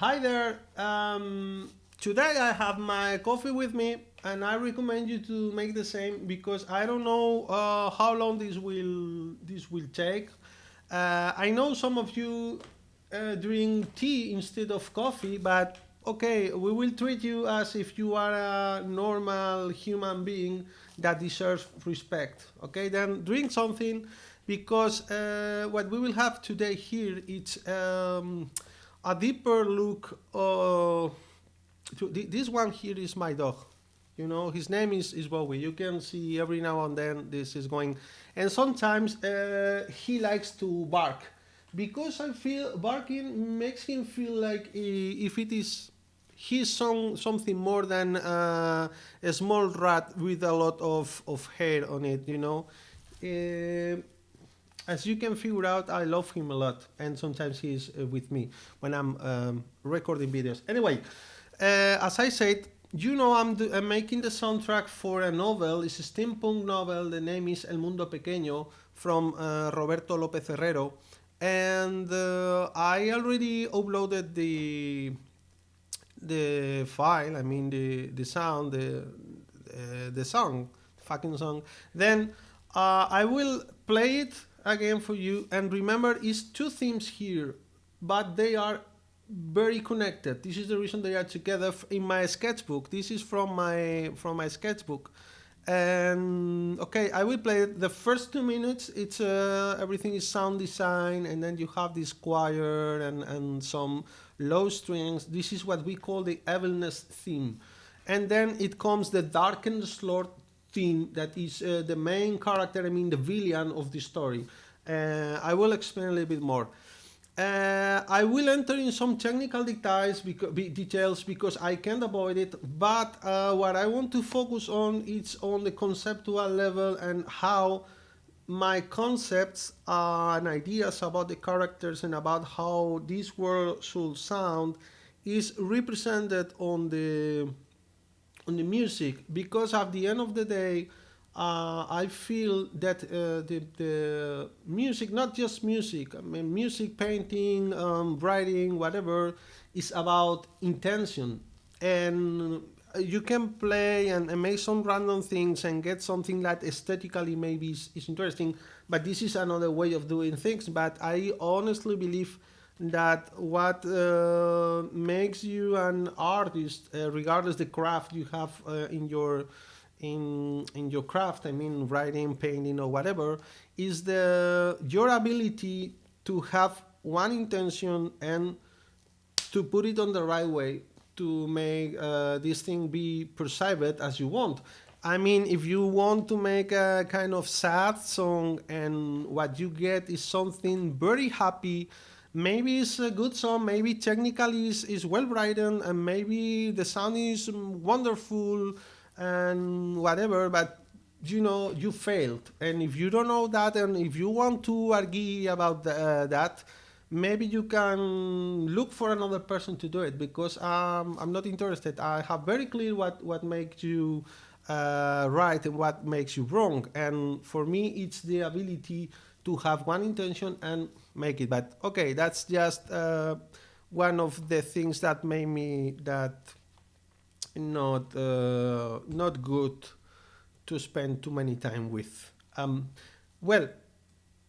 Hi there. Today I have my coffee with me, and I recommend you to make the same because I don't know how long this will take. I know some of you drink tea instead of coffee, but okay, we will treat you as if you are a normal human being that deserves respect. Okay, then drink something because what we will have today here it's a deeper look. This one here is my dog. You know, his name is Bowie. You can see every now and then this is going, and sometimes he likes to bark because I feel barking makes him feel like if it is he's something more than a small rat with a lot of hair on it. Uh, as you can figure out, I love him a lot, and sometimes he's with me when I'm recording videos. Anyway, as I said, I'm making the soundtrack for a novel. It's a steampunk novel. The name is El Mundo Pequeño from Roberto López-Herrero, and I already uploaded the file. I mean the sound, the song, fucking song. Then I will play it again for you. And remember, it's two themes here, but they are very connected. This is the reason they are together in my sketchbook. This is from my sketchbook. And okay, I will play it. The first 2 minutes, it's everything is sound design, and then you have this choir and some low strings. This is what we call the evilness theme, and then it comes the darkened slot theme that is the main character. I mean, the villain of the story. I will explain a little bit more. I will enter in some technical details because I can't avoid it. But what I want to focus on is on the conceptual level and how my concepts and ideas about the characters and about how this world should sound is represented on the music, because at the end of the day I feel that the music, not just music, I mean music, painting, writing, whatever, is about intention. And you can play and make some random things and get something that aesthetically maybe is interesting, but this is another way of doing things. But I honestly believe that what makes you an artist, regardless the craft you have in your craft, I mean writing, painting, or whatever, is the your ability to have one intention and to put it on the right way to make this thing be perceived as you want. I mean, if you want to make a kind of sad song and what you get is something very happy, maybe it's a good song, maybe technically is well written, and maybe the sound is wonderful and whatever, but you failed. And if you don't know that, and if you want to argue about that, maybe you can look for another person to do it, because I'm not interested. I have very clear what makes you right and what makes you wrong. And for me, it's the ability to have one intention and make it. But okay, that's just one of the things that made me that not good to spend too many time with. Well,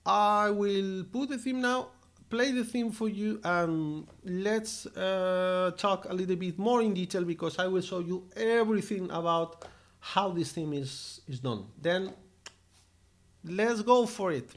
I will put the theme now, play the theme for you, and let's talk a little bit more in detail, because I will show you everything about how this theme is done. Then let's go for it.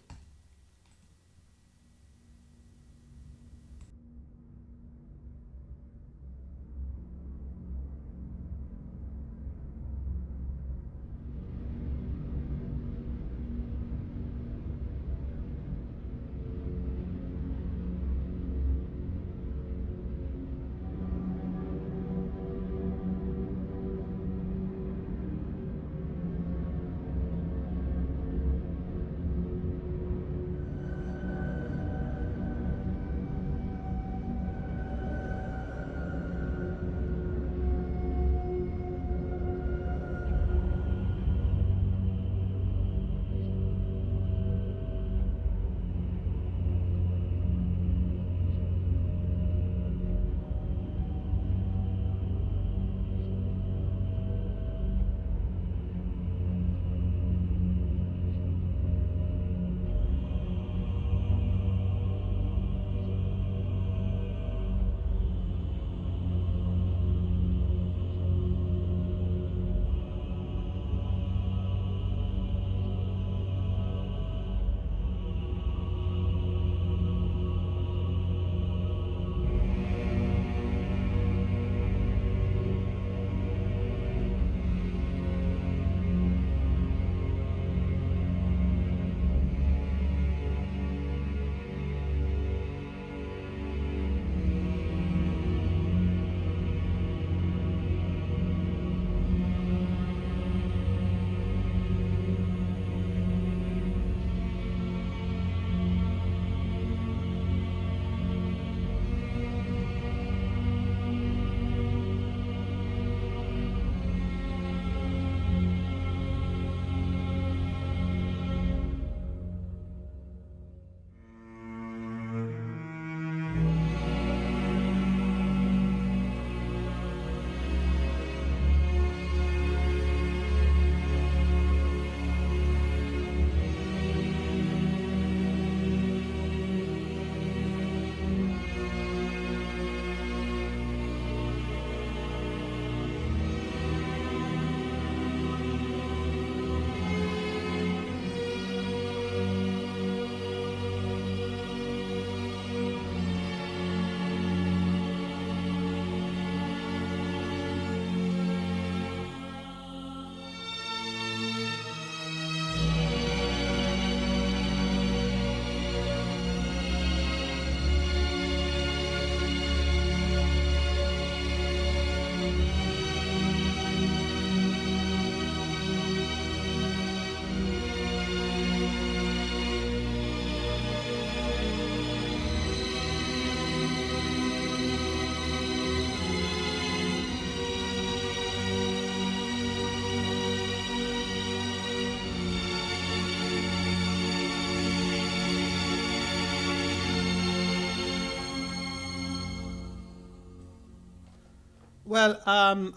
Well,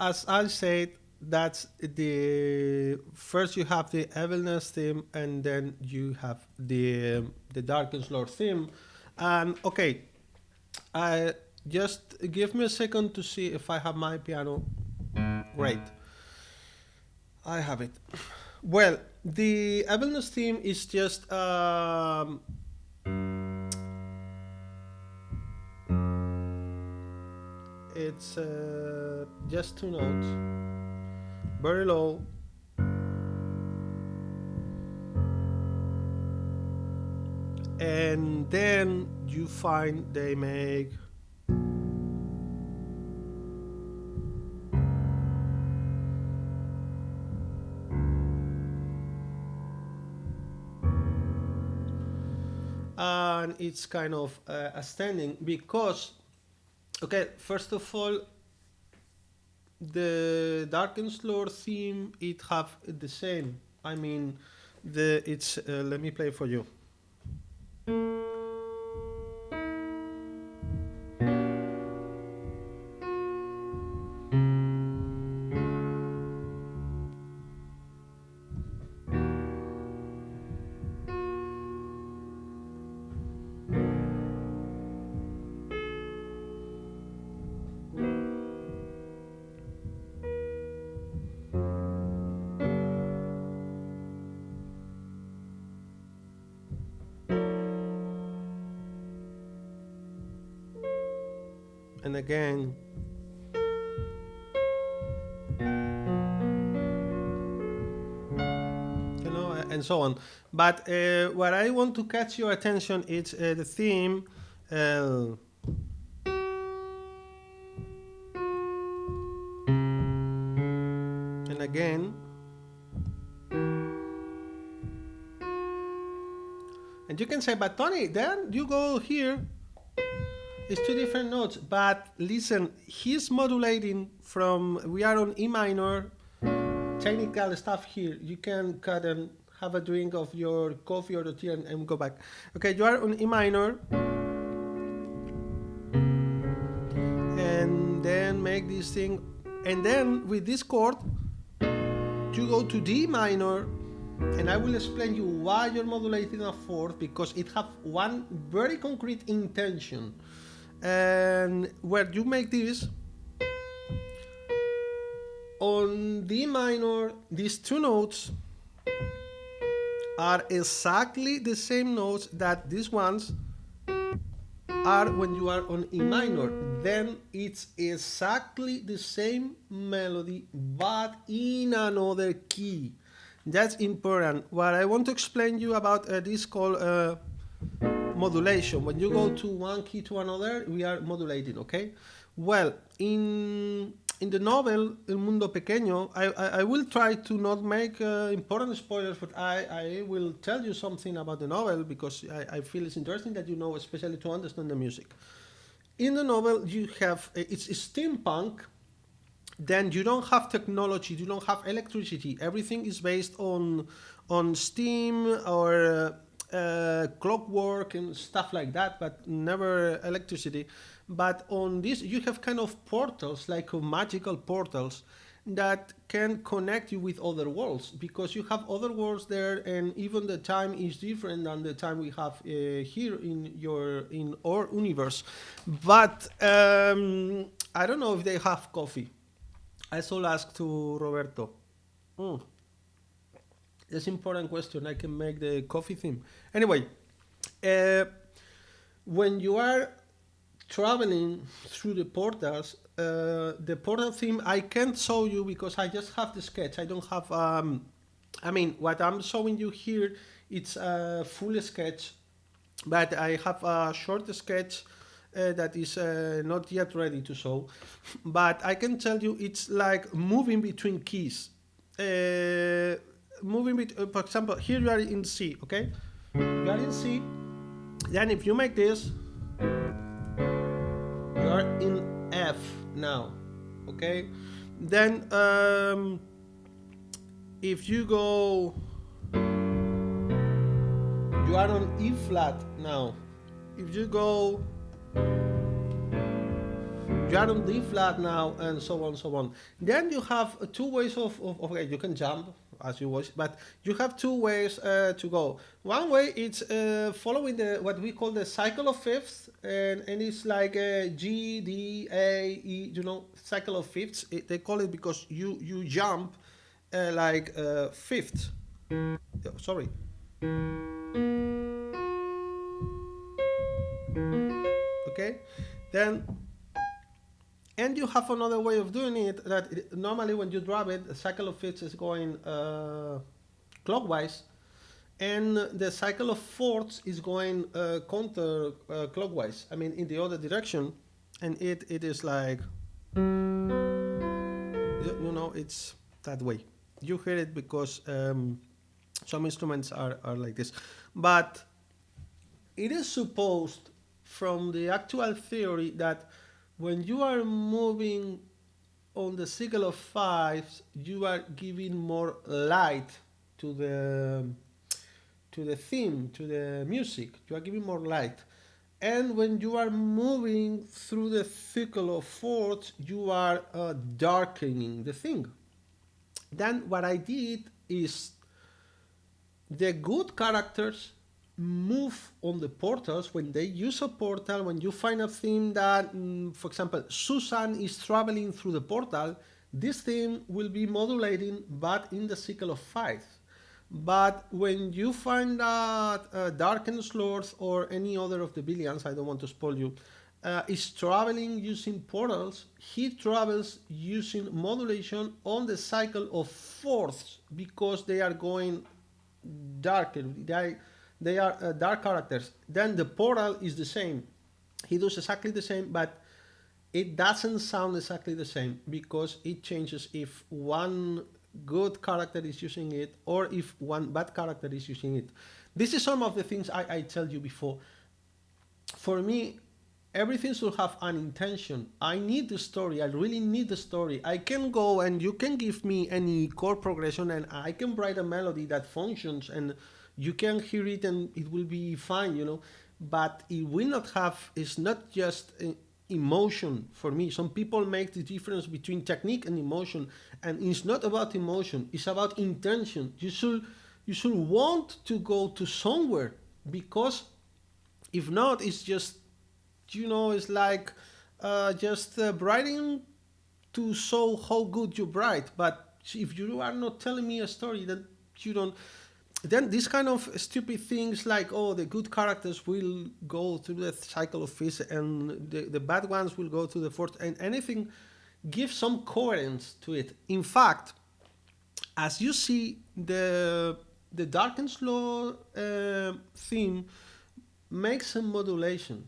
as I said, that's the first you have the evilness theme, and then you have the darkest lord theme. And okay, I just give me a second to see if I have my piano. Great, I have it. Well, the evilness theme is just it's just two notes, very low, and then you find they make and it's kind of ascending because okay, first of all, the darkest lord theme it have the same, I mean the it's let me play for you. And again, you know, and so on. But what I want to catch your attention is the theme, uh, and again, and you can say, but Tony, then you go here. It's two different notes, but listen, he's modulating from, we are on E minor, technical stuff here. You can cut and have a drink of your coffee or the tea and go back. Okay, you are on E minor, and then make this thing, and then with this chord, you go to D minor, and I will explain you why you're modulating a fourth, because it have one very concrete intention. And where you make this on D minor, these two notes are exactly the same notes that these ones are when you are on E minor. Then it's exactly the same melody but in another key. That's important. What I want to explain you about this called modulation. When you go to one key to another, we are modulating, okay? Well, in the novel El Mundo Pequeño, I will try to not make important spoilers, but I will tell you something about the novel because I feel it's interesting that you know, especially to understand the music. In the novel, you have, it's steampunk, then you don't have technology, you don't have electricity. Everything is based on steam or clockwork and stuff like that, but never electricity. But on this, you have kind of portals, like magical portals, that can connect you with other worlds because you have other worlds there, and even the time is different than the time we have here in our universe. But I don't know if they have coffee. I shall ask to Roberto. Mm. That's an important question. I can make the coffee theme. Anyway, when you are traveling through the portals, the portal theme I can't show you because I just have the sketch. I don't have. I mean, what I'm showing you here, it's a full sketch, but I have a short sketch that is not yet ready to show. But I can tell you, it's like moving between keys. For example, here you are in C, okay? You are in C. Then if you make this, you are in F now, okay? Then if you go, you are on E flat now. If you go You are on D flat now, and so on, so on. Then you have two ways of okay, you can jump as you wish, but you have two ways to go. One way it's following the what we call the cycle of fifths, and it's like G, D, A, E, cycle of fifths. They call it because you jump like fifths. Sorry. Okay, then and you have another way of doing it that normally when you drop it, the cycle of fifths is going clockwise, and the cycle of fourths is going counter clockwise. I mean, in the other direction, and it is like it's that way. You hear it because some instruments are like this, but it is supposed from the actual theory that when you are moving on the cycle of fives, you are giving more light to the theme, to the music. You are giving more light. And when you are moving through the cycle of fourths, you are darkening the thing. Then what I did is the good characters move on the portals when they use a portal. When you find a theme that, for example, Susan is traveling through the portal, this theme will be modulating but in the cycle of five. But when you find that Darken's Lord or any other of the villains, I don't want to spoil you, is traveling using portals, he travels using modulation on the cycle of fourths because they are going darker. They are dark characters. Then the portal is the same. He does exactly the same, but it doesn't sound exactly the same because it changes if one good character is using it or if one bad character is using it. This is some of the things I told you before. For me, everything should have an intention. I need the story. I really need the story. I can go and you can give me any chord progression and I can write a melody that functions and you can hear it and it will be fine. But it will not have, it's not just emotion for me. Some people make the difference between technique and emotion, and it's not about emotion, it's about intention. You should want to go to somewhere, because if not, it's just it's like just writing to show how good you write. But if you are not telling me a story, then you don't. Then these kind of stupid things like, oh, the good characters will go through the cycle of fish and the bad ones will go to the fourth, and anything gives some coherence to it. In fact, as you see, the dark and slow theme makes a modulation.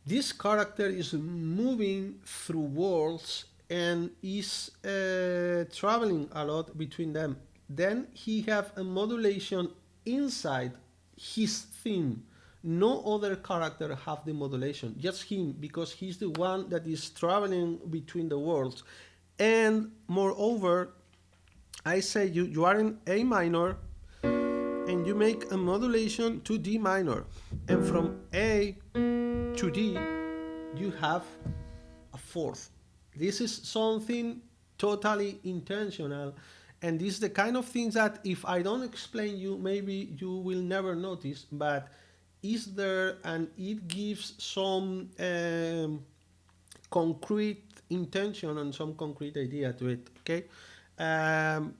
This character is moving through worlds and is traveling a lot between them. Then he have a modulation inside his theme. No other character have the modulation, just him, because he's the one that is traveling between the worlds. And moreover, I say you are in A minor and you make a modulation to D minor, and from A to D you have a fourth. This is something totally intentional, and this is the kind of things that if I don't explain you, maybe you will never notice, but is there, and it gives some concrete intention and some concrete idea to it. Okay. um,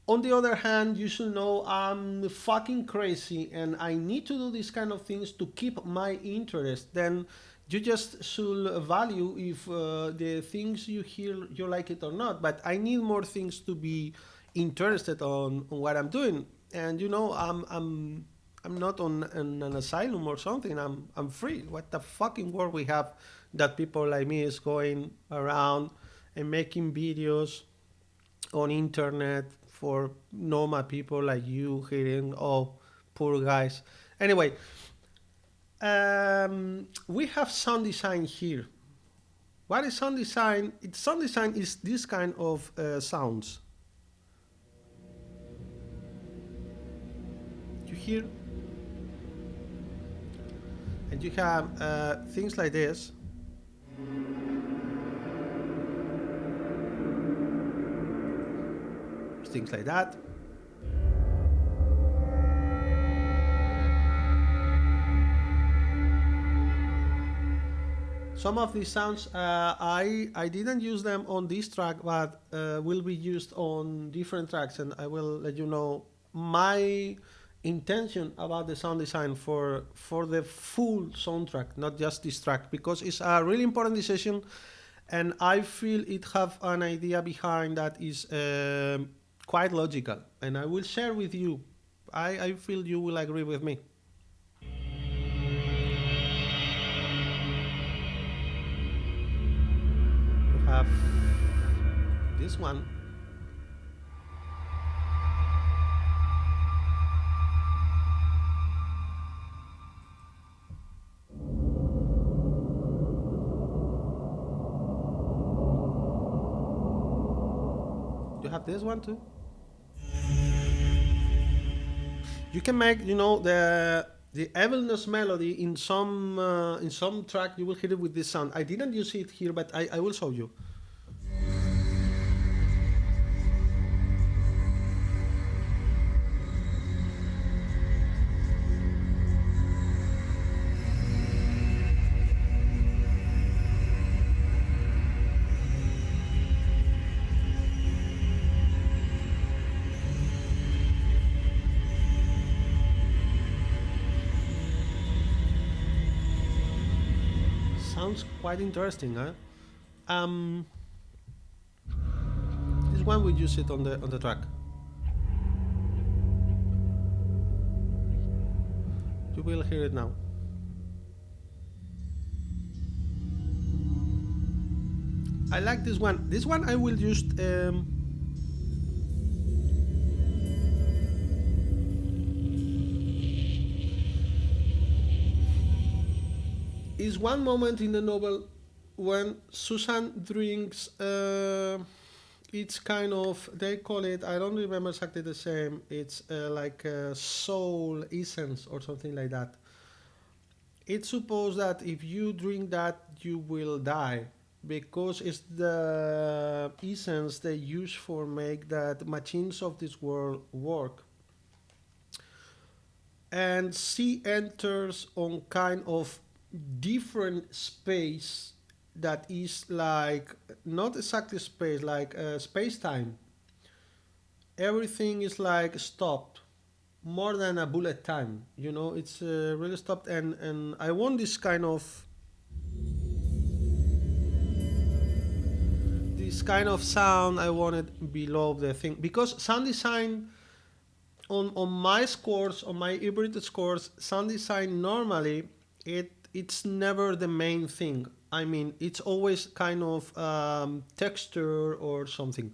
on the other hand, you should know I'm fucking crazy and I need to do these kind of things to keep my interest. Then you just should value if the things you hear, you like it or not. But I need more things to be interested on what I'm doing. And I'm not on an asylum or something. I'm free. What the fucking world we have that people like me is going around and making videos on internet for normal people like you hearing, oh, poor guys. Anyway, we have sound design here. What is sound design? Sound design is this kind of sounds. You hear? And you have things like this. things like that. Some of these sounds, I didn't use them on this track, but will be used on different tracks, and I will let you know my intention about the sound design for the full soundtrack, not just this track, because it's a really important decision, and I feel it have an idea behind that is quite logical, and I will share with you. I feel you will agree with me. You have this one. You have this one too. You can make, the evilness melody in some track. You will hear it with this sound. I didn't use it here, but I will show you. Sounds quite interesting, huh? Um, this one we use it on the track. You will hear it now. I like this one. This one I will use. Is one moment in the novel when Susan drinks. It's kind of, they call it, I don't remember exactly the same. It's like a soul essence or something like that. It's supposed that if you drink that, you will die, because it's the essence they use for make that machines of this world work. And she enters on kind of different space that is like not exactly space, like space time. Everything is like stopped, more than a bullet time. It's really stopped, and I want this kind of sound. I want it below the thing, because sound design on my scores, on my hybrid scores, sound design normally it's never the main thing. I mean, it's always kind of texture or something.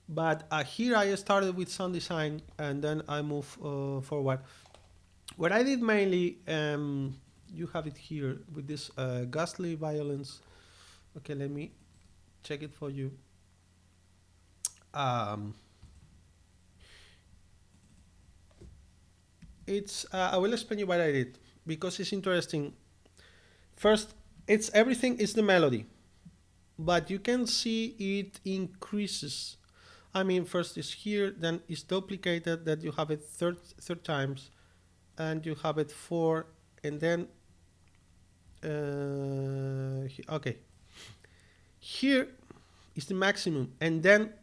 But here I started with sound design, and then I move forward. What I did mainly, you have it here with this ghastly violence. Okay, let me check it for you. Um, it's I will explain you what I did, because it's interesting. First, it's everything is the melody, but you can see it increases. I mean, first is here, then it's duplicated, then you have it third times, and you have it four, and then okay, here is the maximum, and then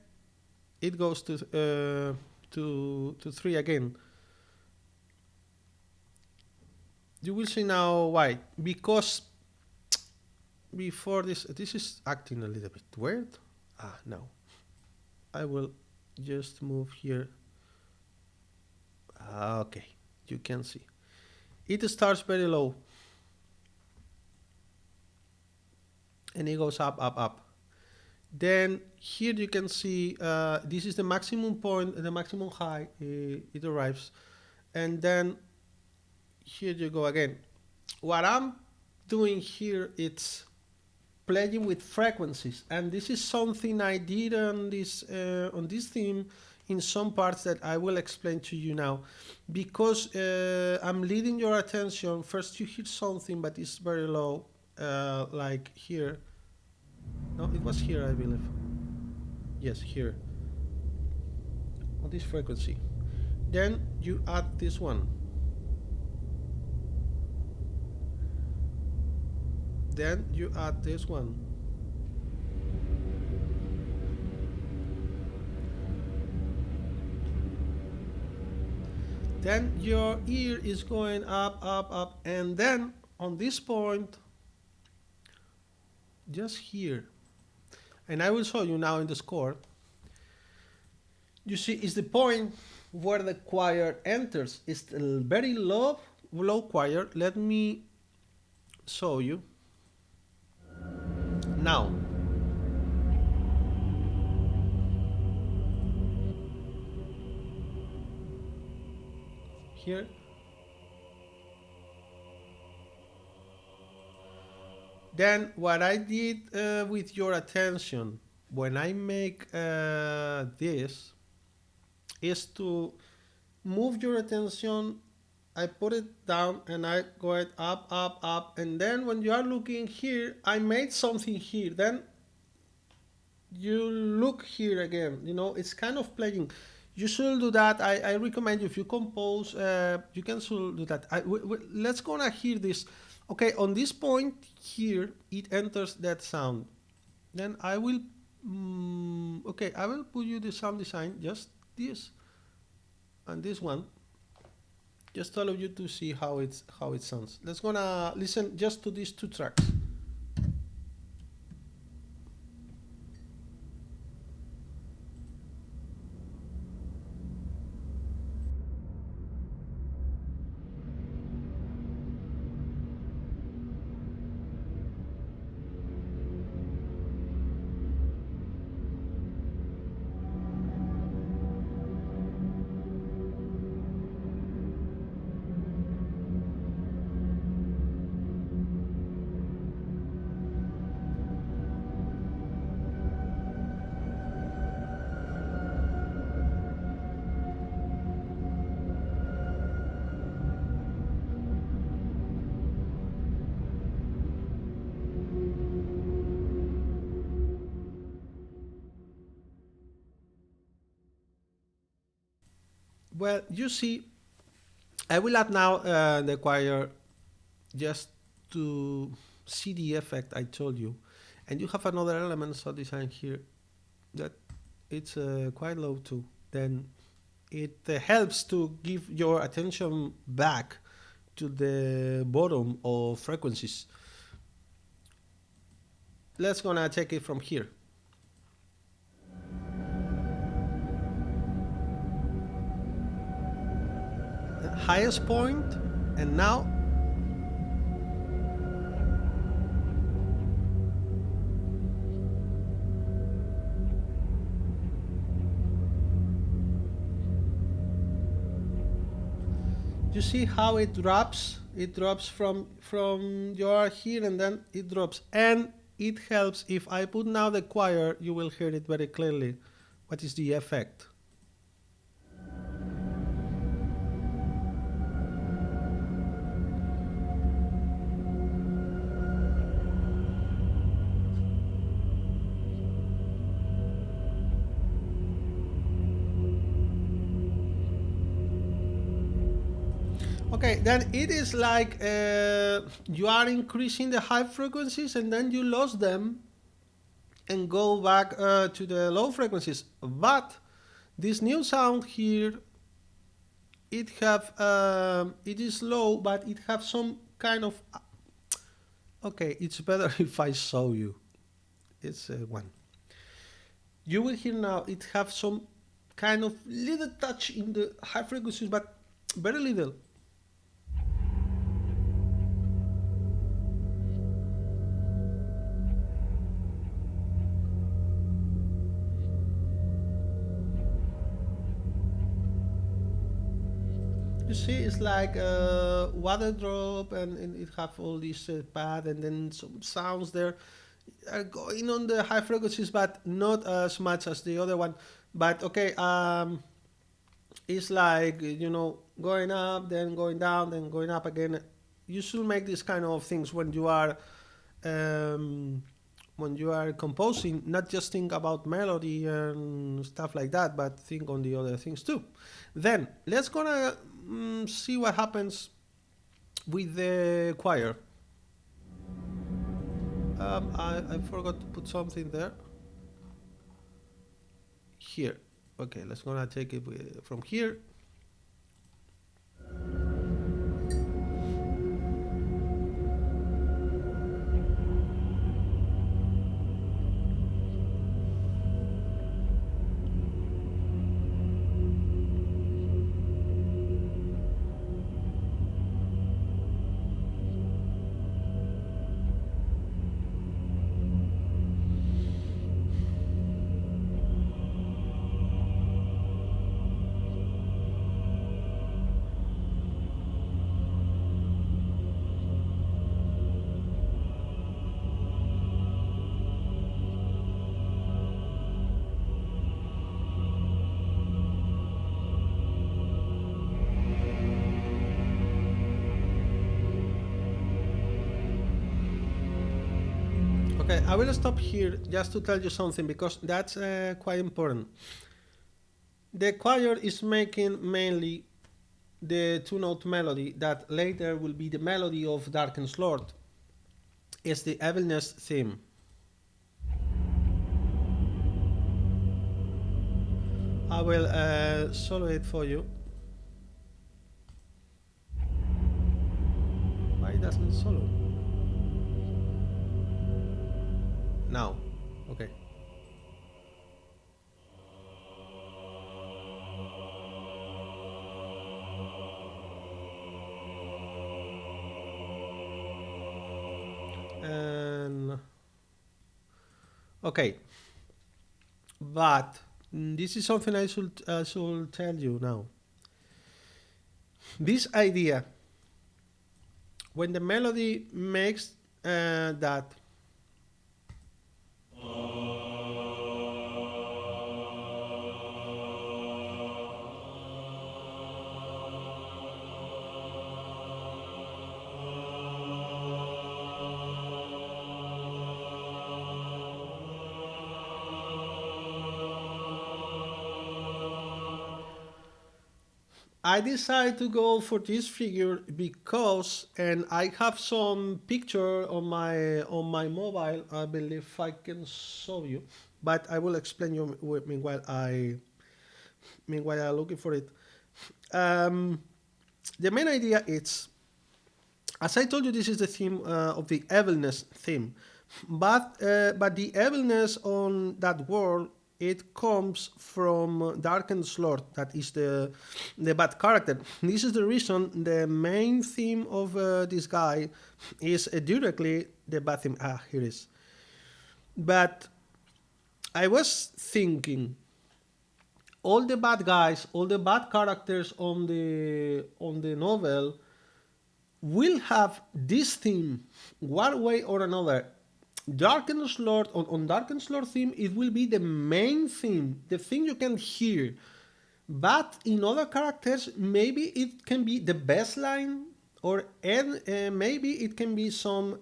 it goes to three again. You will see now why. Because before this is acting a little bit weird. No. I will just move here. Okay, you can see. It starts very low. And it goes up, up, up. Then here you can see this is the maximum point, the maximum high it arrives. And then here you go again. What I'm doing here, it's playing with frequencies, and this is something I did on this theme in some parts that I will explain to you now, because I'm leading your attention. First you hear something, but it's very low, like here. No, it was here, I believe. Yes, here. on this frequency. Then you add this one. Then you add this one. Then your ear is going up, up, up, and then on this point, just here, and I will show you now in the score. You see, it's the point where the choir enters. It's a very low choir. Let me show you. Now, here, then what I did with your attention when I make this is to move your attention. I put it down and I go it up, up, up, and then when you are looking here, I made something here. Then you look here again. You know, it's kind of playing. You should do that. I recommend you, if you compose, you can should do that. Let's gonna hear this. Okay, on this point here, it enters that sound. Then I will. Okay, I will put you the sound design, just this and this one, just all of you to see how it sounds. Let's gonna listen just to these two tracks. Well, you see, I will add now the choir just to see the effect I told you. And you have another element so design here that it's quite low too. Then it helps to give your attention back to the bottom of frequencies. Let's gonna take it from here. The highest point, and now you see how it drops. It drops from you are here and then it drops, and it helps. If I put now the choir, you will hear it very clearly. What is the effect? Okay, then it is like you are increasing the high frequencies and then you lost them and go back to the low frequencies. But this new sound here, it is low, but it have some kind of. Okay, it's better if I show you. It's one. You will hear now. It have some kind of little touch in the high frequencies, but very little. You see, it's like a water drop, and it have all this pad, and then some sounds there are going on the high frequencies, but not as much as the other one. But okay, it's like going up, then going down, then going up again. You should make these kind of things when you are um, when you are composing, not just think about melody and stuff like that, but think on the other things too. Then let's gonna see what happens with the choir. I forgot to put something there. Here. Okay, let's gonna take it from here. Okay, I will stop here just to tell you something because that's quite important. The choir is making mainly the two-note melody that later will be the melody of Darken's Lord. It's the evilness theme. I will solo it for you. Why doesn't it solo? Now. Okay. And okay. But this is something I should tell you now. This idea, when the melody makes that I decided to go for this figure because, and I have some picture on my mobile. I believe I can show you, but I will explain you meanwhile I'm looking for it. Um, the main idea is, as I told you, this is the theme of the evilness theme, but the evilness on that world, it comes from Darken's Lord, that is the bad character. This is the reason the main theme of this guy is directly the bad theme. Ah, here it is. But I was thinking, all the bad guys, all the bad characters on the novel will have this theme one way or another. Darken's Lord on Darken's Lord theme, it will be the main theme, the thing you can hear. But in other characters, maybe it can be the best line, or maybe it can be some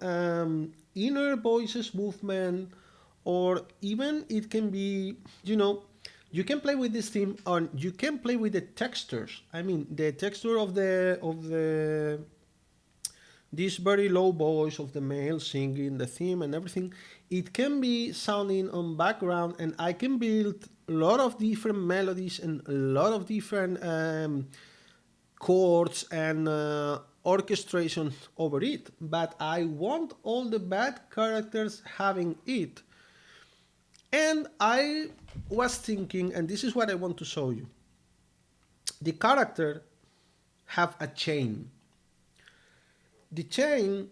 inner voices movement, or even it can be, you can play with this theme, and you can play with the textures. I mean, the texture of the this very low voice of the male singing the theme and everything, it can be sounding on background, and I can build a lot of different melodies and a lot of different chords and orchestration over it. But I want all the bad characters having it. And I was thinking, and this is what I want to show you. The character have a chain. The chain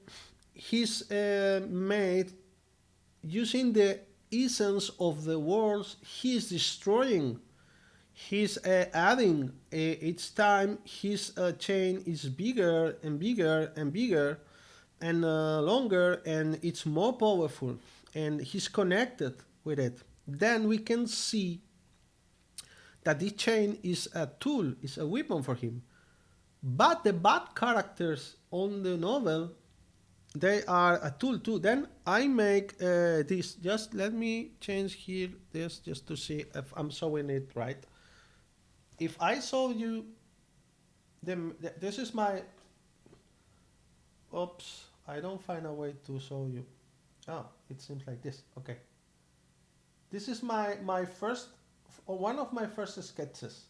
is made using the essence of the worlds he's destroying. He's adding each time his chain is bigger and bigger and bigger and longer, and it's more powerful, and he's connected with it. Then we can see that this chain is a tool, is a weapon for him. But the bad characters on the novel, they are a tool too. Then I make this. Just let me change here this just to see if I'm showing it right. If I show you this is my. Oops, I don't find a way to show you. Oh, it seems like this. Okay, this is my first, or one of my first sketches.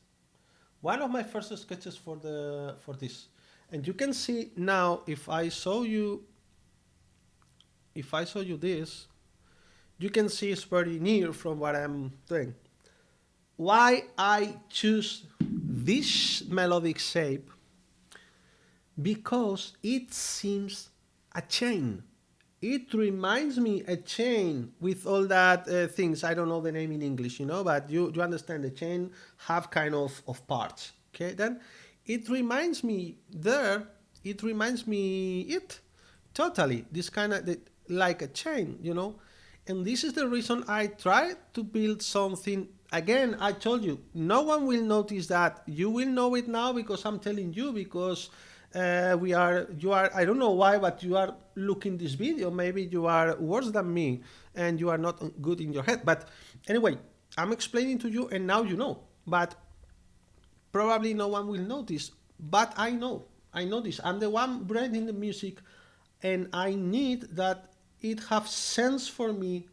One of my first sketches for this, and you can see now if I show you this, you can see it's very near from what I'm doing. Why I choose this melodic shape? Because it seems a chain. It reminds me a chain with all that things. I don't know the name in English, but you understand the chain have kind of parts. Okay, then it reminds me there. It reminds me it totally this kind of like a chain. And this is the reason I try to build something. Again, I told you, no one will notice that. You will know it now because I'm telling you, because you are, I don't know why, but you are looking this video. Maybe you are worse than me and you are not good in your head. But anyway, I'm explaining to you and now you know. But probably no one will notice. But I know this. I'm the one writing the music, and I need that it have sense for me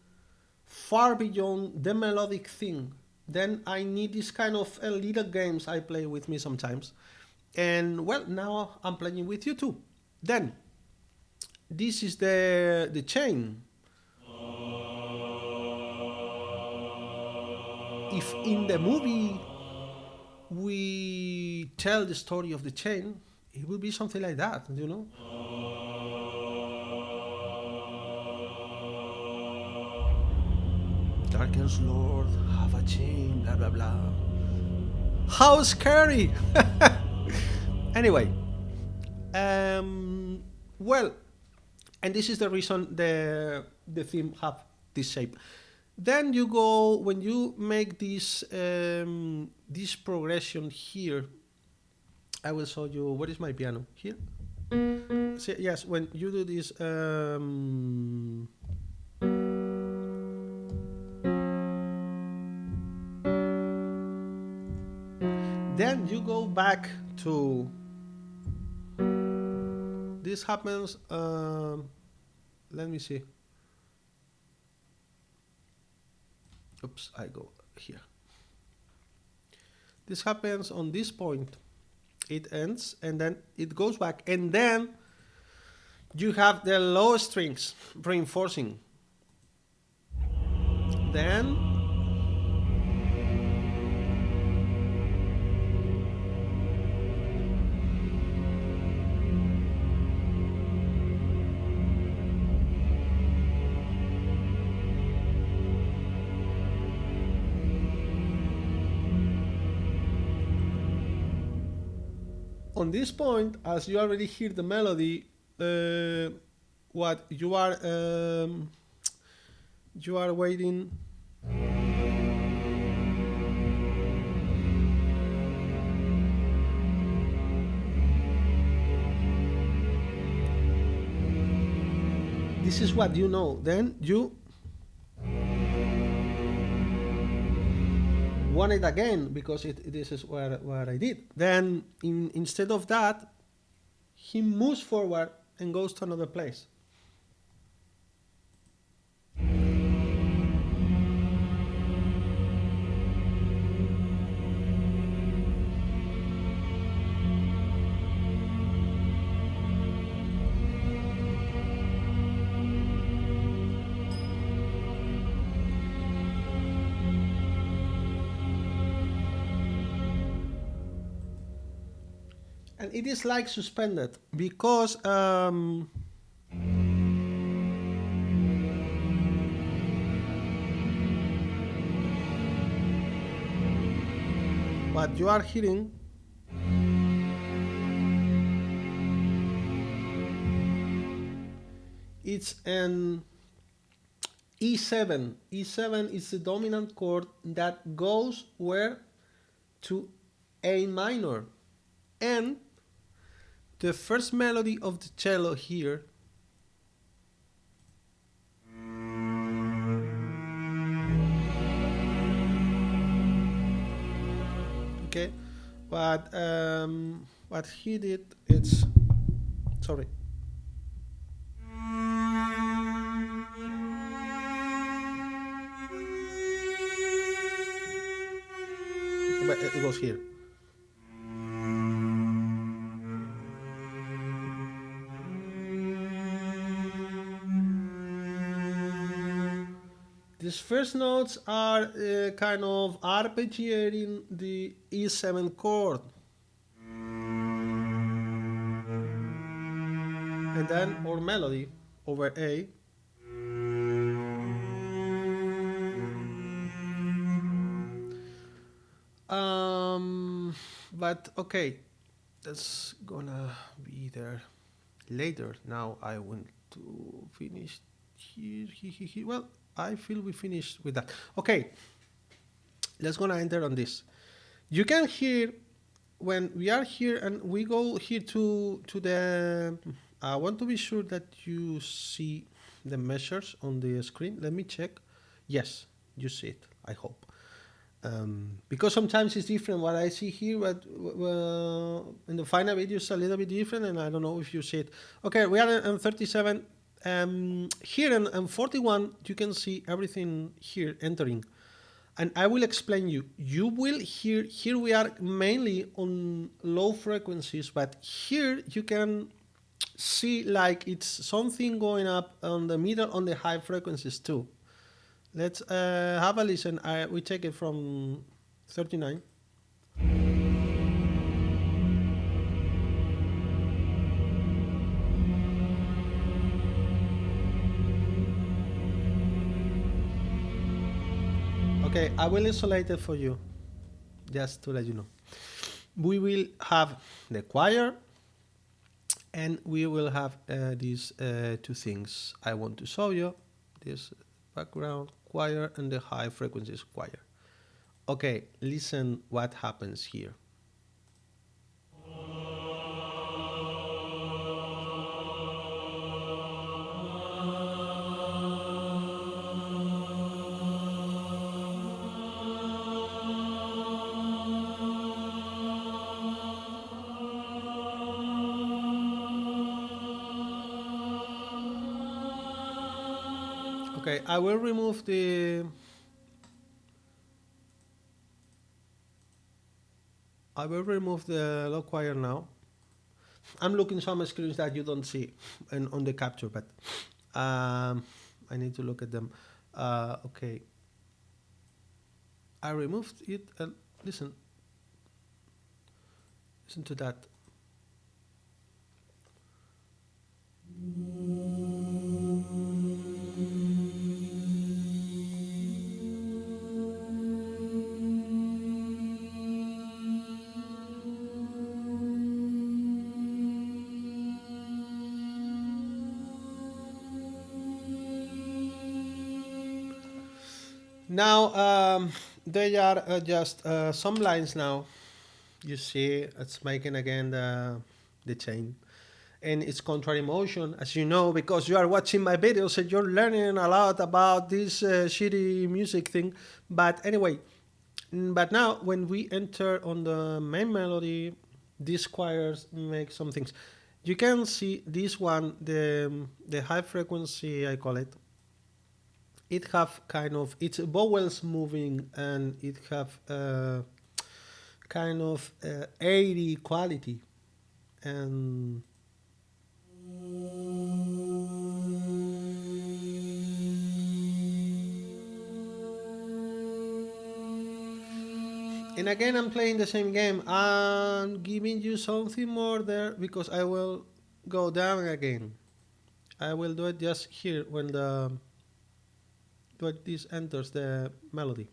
far beyond the melodic thing. Then I need this kind of little games I play with me sometimes. And well, now I'm playing with you too. Then this is the chain. If in the movie we tell the story of the chain, it will be something like that. Darkest Lord, have a chain, blah blah blah. How scary! Anyway, well, and this is the reason the theme have this shape. Then you go when you make this progression here. I will show you. What is my piano here? So, yes, when you do this. Then you go back to. This happens. Let me see. Oops, I go here. This happens on this point. It ends and then it goes back, and then you have the low strings reinforcing. Then on this point, as you already hear the melody, what you are waiting. This is what you know. Then you want it again because this is what I did. Then instead of that, he moves forward and goes to another place. And it is like suspended because what you are hearing it's an E7. E7 is the dominant chord that goes where? To A minor. And the first melody of the cello here okay? What he did, it's sorry. But it goes here. These first notes are kind of arpeggiating the E7 chord. And then our melody over A. But okay, that's gonna be there later. Now I want to finish here. Well, I feel we finished with that. Okay, let's gonna enter on this. You can hear when we are here and we go here to the. I want to be sure that you see the measures on the screen. Let me check. Yes, you see it. I hope. Because sometimes it's different what I see here, but in the final video it's a little bit different, and I don't know if you see it. Okay, we are on 37. Here in 41, you can see everything here entering. And I will explain you. You will hear, here we are mainly on low frequencies, but here you can see like it's something going up on the middle on the high frequencies too. Let's have a listen. We take it from 39. Okay, I will isolate it for you, just to let you know. We will have the choir, and we will have these two things I want to show you. This background choir and the high frequencies choir. Okay, listen what happens here. Okay, I will remove the low choir now. I'm looking some screens that you don't see on the capture, but I need to look at them. Okay, I removed it. Listen to that. Now they are just some lines now. You see, it's making again the chain, and it's contrary motion, as you know, because you are watching my videos and you're learning a lot about this shitty music thing. But anyway, but now when we enter on the main melody, these choirs make some things. You can see this one, the high frequency, I call it. It have kind of its vowels moving, and it have kind of airy quality, and again I'm playing the same game. I'm giving you something more there because I will go down again. I will do it just here when this enters the melody.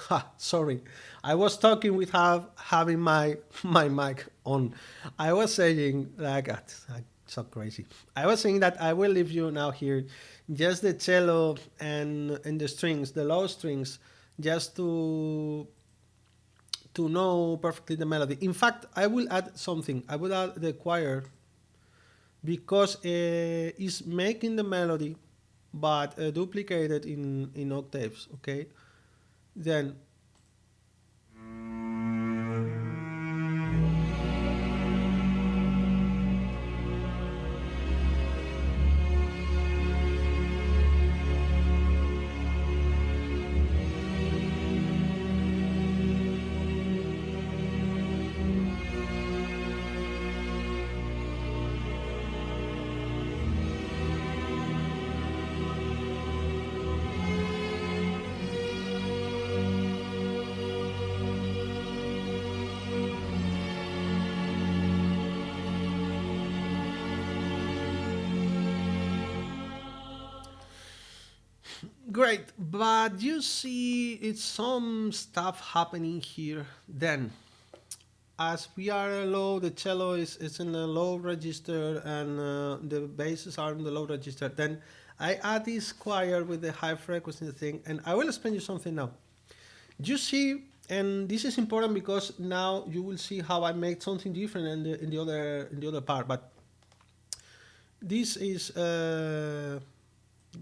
Ha, sorry, I was talking without having my mic on. I was saying like so crazy. I was saying that I will leave you now here, just the cello and the strings, the low strings, just to know perfectly the melody. In fact, I will add something. I will add the choir because it's making the melody, but duplicated in octaves. Okay, then great. But you see, it's some stuff happening here. Then, as we are low, the cello is in the low register and the basses are in the low register. Then I add this choir with the high frequency thing, and I will explain you something now. You see, and this is important because now you will see how I make something different in the other part. But this is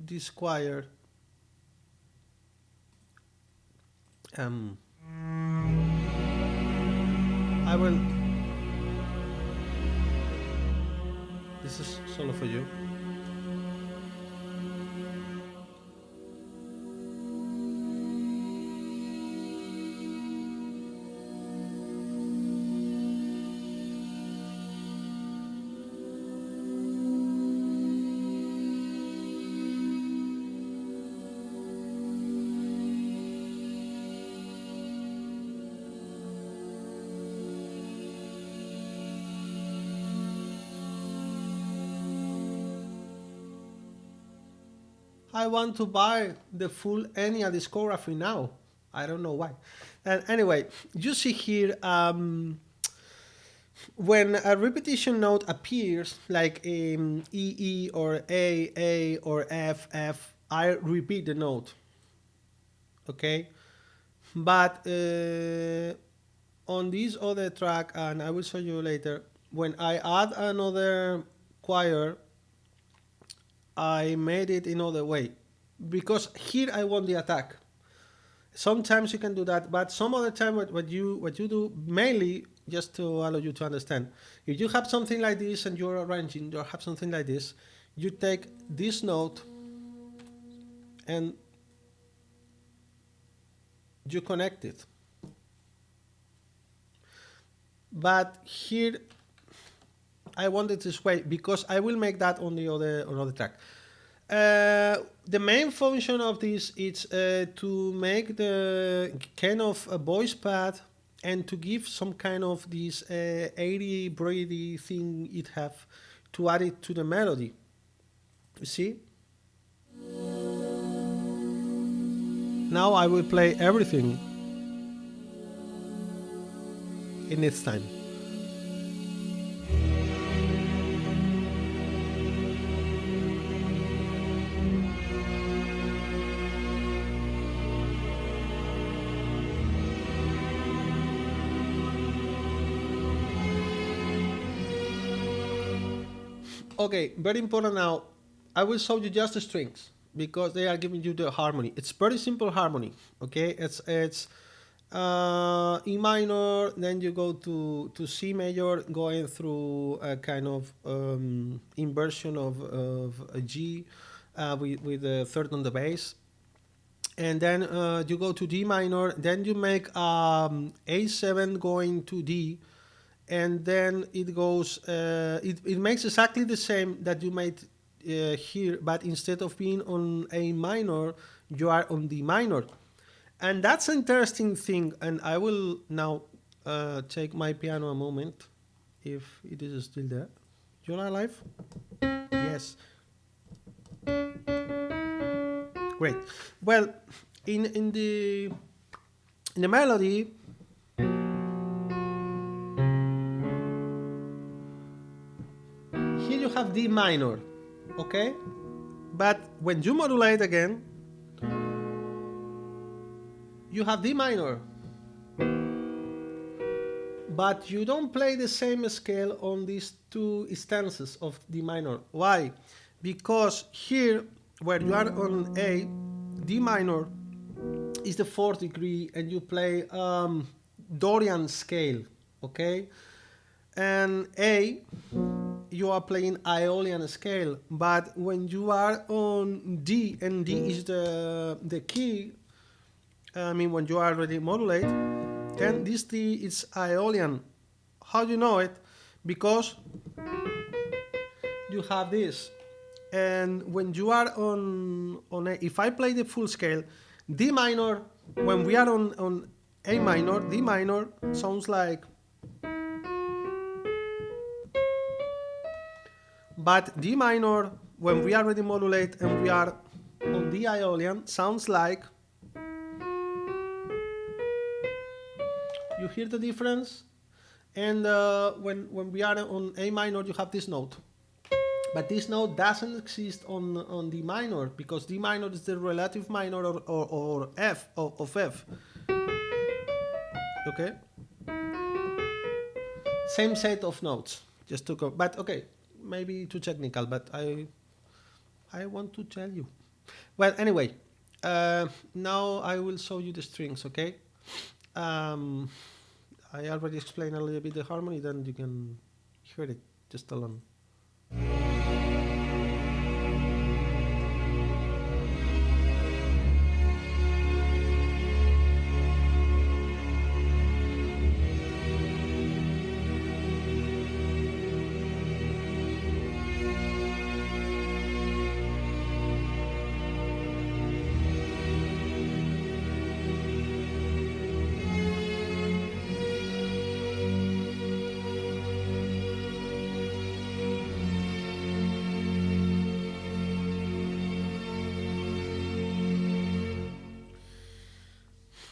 this choir. Um, I will. This is solo for you. I want to buy the full Enya discography now. I don't know why. And anyway, you see here when a repetition note appears, like E or A or F, I repeat the note. Okay, but on this other track, and I will show you later, when I add another choir, I made it another way because here I want the attack. Sometimes you can do that, but some other time what you do mainly just to allow you to understand. If you have something like this and you're arranging, you have something like this, you take this note and you connect it. But here I want it this way because I will make that on the other track. The main function of this is to make the kind of a voice pad and to give some kind of this 80 Brady thing it have to add it to the melody. You see? Now I will play everything in its time. Okay, very important now. I will show you just the strings because they are giving you the harmony. It's very simple harmony. Okay, it's E minor, then you go to C major, going through a kind of inversion of a G with the third on the bass, and then you go to D minor, then you make A7 going to D, and then it goes it makes exactly the same that you made here, but instead of being on A minor you are on D minor, and that's an interesting thing. And I will now take my piano a moment, if it is still there. You're alive? Yes. Great. Well, in the In the melody, here you have D minor, okay? But when you modulate again, you have D minor. But you don't play the same scale on these two instances of D minor. Why? Because here, where you are on A, D minor is the fourth degree, and you play Dorian scale, okay? And A, you are playing Aeolian scale. But when you are on D, and D is the key, I mean, when you already modulate, then this D is Aeolian. How do you know it? Because you have this. And when you are on A, if I play the full scale, D minor, when we are on A minor, D minor sounds like. But D minor, when we already modulate and we are on D Aeolian, sounds like. You hear the difference? And when we are on A minor, you have this note. But this note doesn't exist on D minor, because D minor is the relative minor or F of F. Okay? Same set of notes. Just to go. But okay, maybe too technical, but I want to tell you. Well, anyway, now I will show you the strings, okay? I already explained a little bit the harmony, then you can hear it just alone.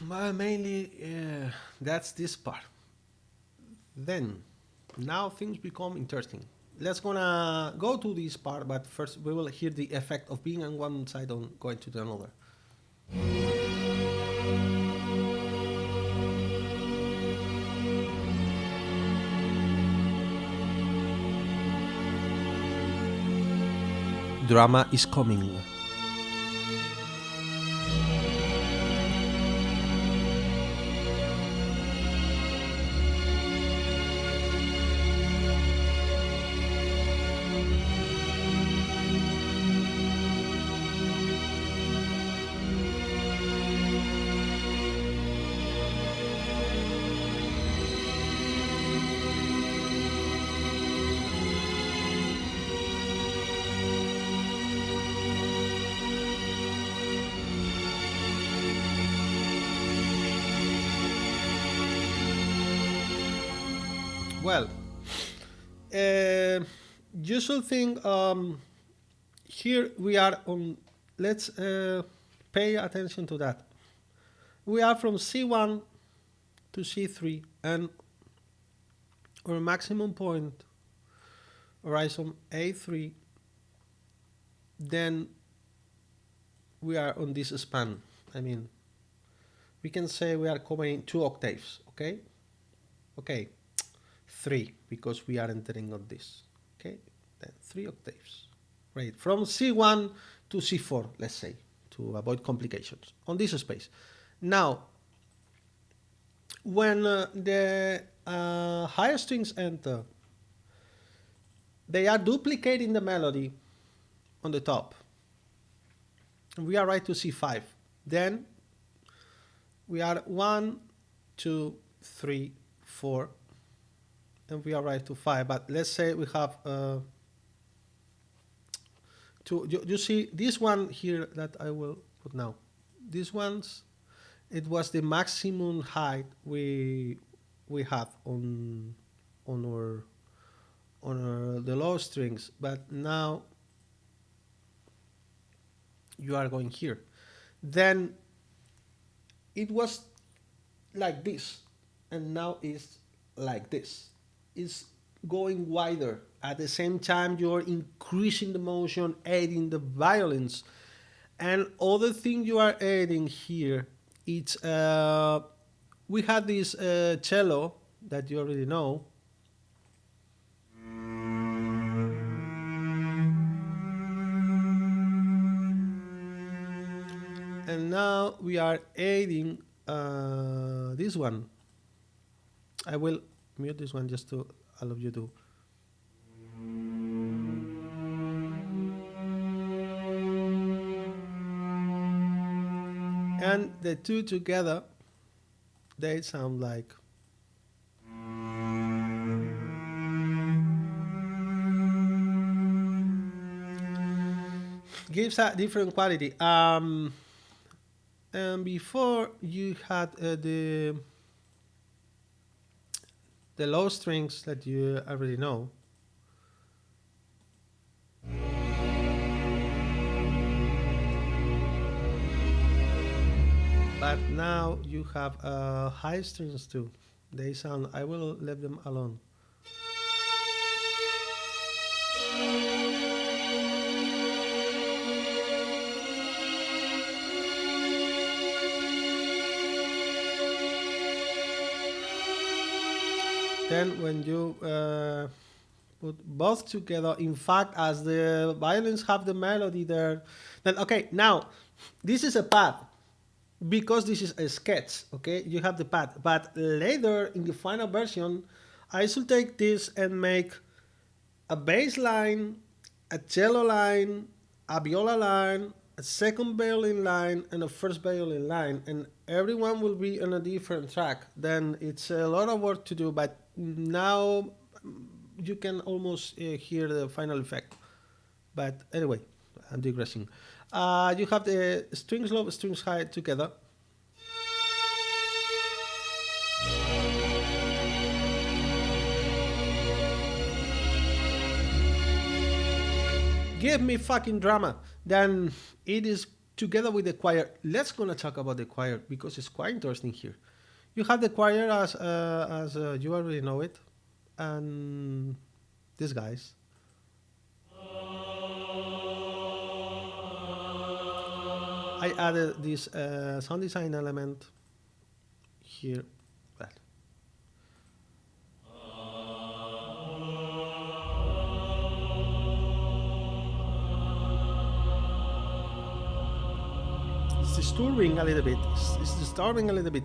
Well, mainly that's this part. Then, now things become interesting. Let's gonna go to this part, but first we will hear the effect of being on one side on going to the another. Drama is coming. Well, you should think here we are on. Let's pay attention to that. We are from C1 to C3, and our maximum point arises on A3. Then we are on this span. I mean, we can say we are covering 2 octaves. Okay. Okay. 3, because we are entering on this. Okay, then 3 octaves. Right, from C1 to C4, let's say, to avoid complications on this space. Now, when the higher strings enter, they are duplicating the melody on the top. We are right to C5. Then we are 1, 2, 3, 4. And we arrive to 5, but let's say we have you see this one here that I will put now. These ones, it was the maximum height we had on the low strings, but now you are going here. Then it was like this, and now it's like this. It's going wider. At the same time, you're increasing the motion, adding the violence. And other thing you are adding here, it's we had this cello that you already know, and now we are adding this one. I will mute this one just to allow you to. And the two together, they sound like. Gives a different quality. And before you had the low strings that you already know. But now you have high strings too. They sound. I will let them alone. Then when you put both together, in fact, as the violins have the melody there, then okay, now this is a pad because this is a sketch. Okay, you have the pad, but later in the final version, I should take this and make a bass line, a cello line, a viola line, a second violin line, and a first violin line, and everyone will be on a different track. Then it's a lot of work to do, but now you can almost hear the final effect. But anyway, I'm digressing. You have the strings low, strings high together. Give me fucking drama. Then it is together with the choir. Let's gonna talk about the choir because it's quite interesting here. You have the choir as you already know it, and these guys. I added this sound design element here. Well, it's disturbing a little bit. It's disturbing a little bit.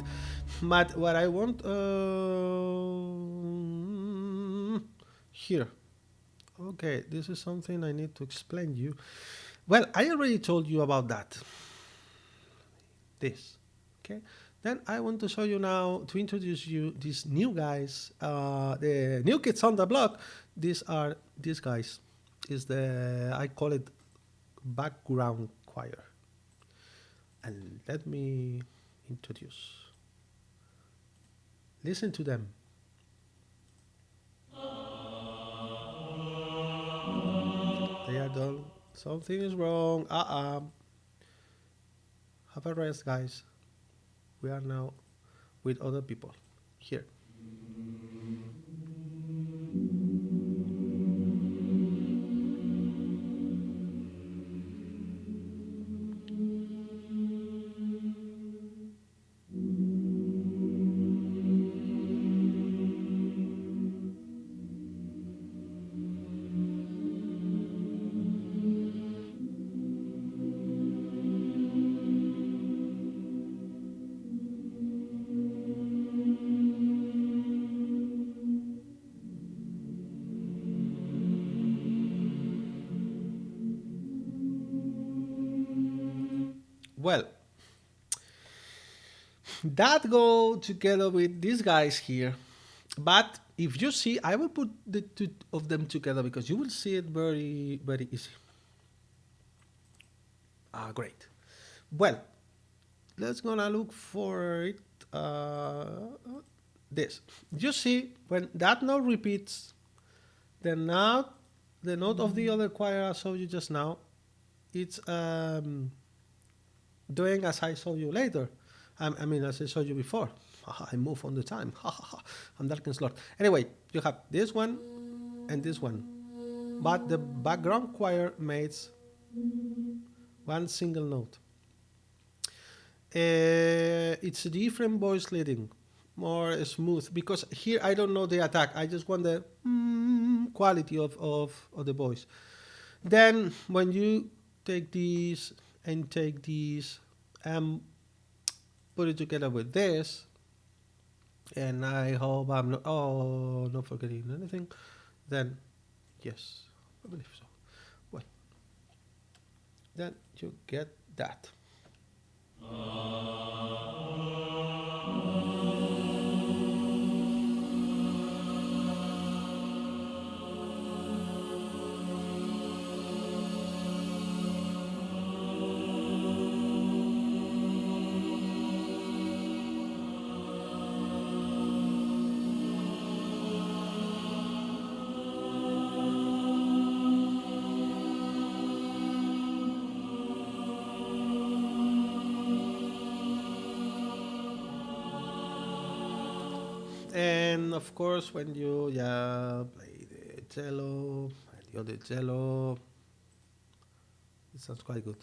But what I want here. Okay, this is something I need to explain you. Well, I already told you about that. This. Okay. Then I want to show you now to introduce you these new guys, the new kids on the block. These are these guys. Is the I call it background choir. And let me introduce. Listen to them. They are done. Something is wrong. Have a rest, guys. We are now with other people here. Well, that go together with these guys here. But if you see, I will put the two of them together because you will see it very, very easy. Great. Well, let's gonna look for it. This. You see, when that note repeats, the note of the other choir I showed you just now, it's doing as I showed you later. I mean, as I showed you before. I move on the time. I'm Darkness Lord. Anyway, you have this one and this one. But the background choir makes one single note. It's a different voice leading, more smooth, because here I don't know the attack. I just want the quality of the voice. Then when you take this and take this and put it together with this, and I hope I'm not forgetting anything, then yes, I believe so. Well, then you get that. And of course, when you play the cello and the other cello, it sounds quite good.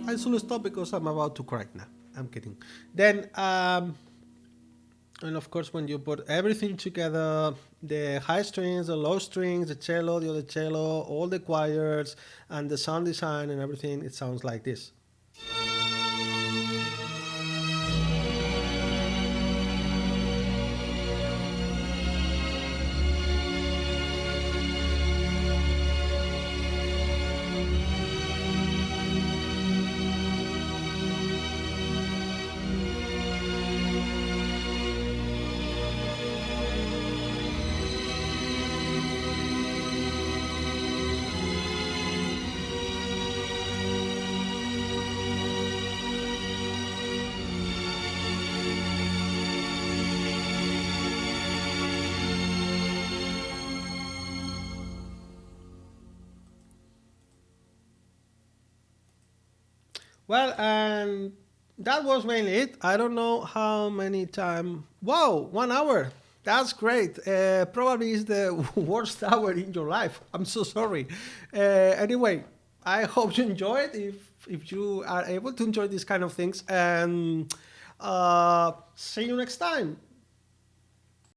I should stop because I'm about to cry now. I'm kidding. Then, and of course, when you put everything together, the high strings, the low strings, the cello, the other cello, all the choirs, and the sound design and everything, it sounds like this. Well, and that was mainly it. I don't know how many time. Wow, 1 hour. That's great. Probably is the worst hour in your life. I'm so sorry. Anyway, I hope you enjoyed. If you are able to enjoy these kind of things, and see you next time.